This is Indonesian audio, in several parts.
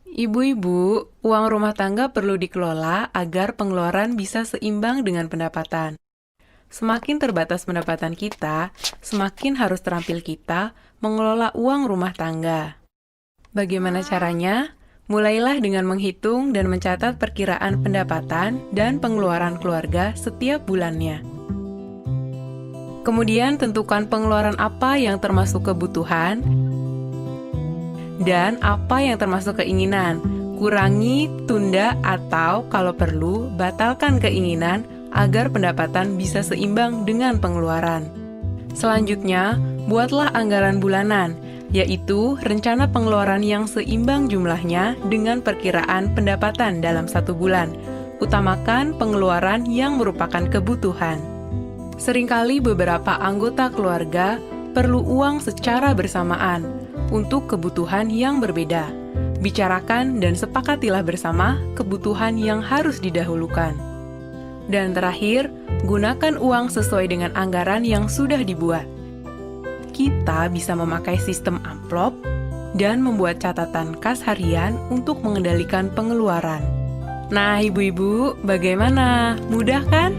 Ibu-ibu, uang rumah tangga perlu dikelola agar pengeluaran bisa seimbang dengan pendapatan. Semakin terbatas pendapatan kita, semakin harus terampil kita mengelola uang rumah tangga. Bagaimana caranya? Mulailah dengan menghitung dan mencatat perkiraan pendapatan dan pengeluaran keluarga setiap bulannya. Kemudian tentukan pengeluaran apa yang termasuk kebutuhan dan apa yang termasuk keinginan. Kurangi, tunda, atau kalau perlu, batalkan keinginan agar pendapatan bisa seimbang dengan pengeluaran. Selanjutnya, buatlah anggaran bulanan, yaitu rencana pengeluaran yang seimbang jumlahnya dengan perkiraan pendapatan dalam satu bulan. Utamakan pengeluaran yang merupakan kebutuhan. Seringkali beberapa anggota keluarga perlu uang secara bersamaan untuk kebutuhan yang berbeda. Bicarakan dan sepakatilah bersama kebutuhan yang harus didahulukan. Dan terakhir, gunakan uang sesuai dengan anggaran yang sudah dibuat. Kita bisa memakai sistem amplop dan membuat catatan kas harian untuk mengendalikan pengeluaran. Nah, ibu-ibu, bagaimana? Mudah kan?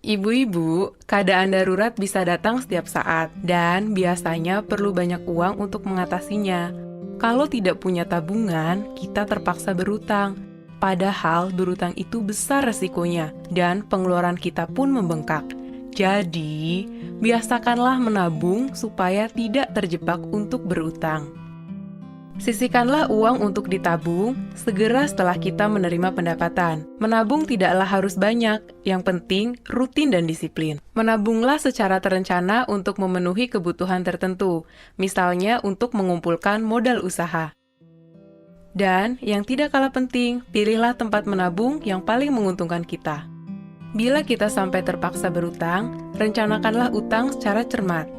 Ibu-ibu, keadaan darurat bisa datang setiap saat dan biasanya perlu banyak uang untuk mengatasinya. Kalau tidak punya tabungan, kita terpaksa berutang. Padahal berutang itu besar resikonya dan pengeluaran kita pun membengkak. Jadi, biasakanlah menabung supaya tidak terjebak untuk berutang. Sisihkanlah uang untuk ditabung segera setelah kita menerima pendapatan. Menabung tidaklah harus banyak, yang penting rutin dan disiplin. Menabunglah secara terencana untuk memenuhi kebutuhan tertentu, misalnya untuk mengumpulkan modal usaha. Dan yang tidak kalah penting, pilihlah tempat menabung yang paling menguntungkan kita. Bila kita sampai terpaksa berutang, rencanakanlah utang secara cermat.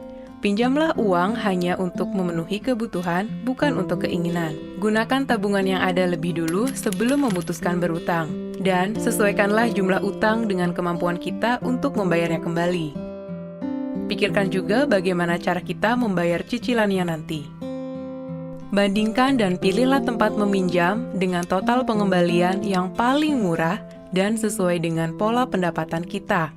Pinjamlah uang hanya untuk memenuhi kebutuhan, bukan untuk keinginan. Gunakan tabungan yang ada lebih dulu sebelum memutuskan berutang. Dan sesuaikanlah jumlah utang dengan kemampuan kita untuk membayarnya kembali. Pikirkan juga bagaimana cara kita membayar cicilannya nanti. Bandingkan dan pilihlah tempat meminjam dengan total pengembalian yang paling murah dan sesuai dengan pola pendapatan kita.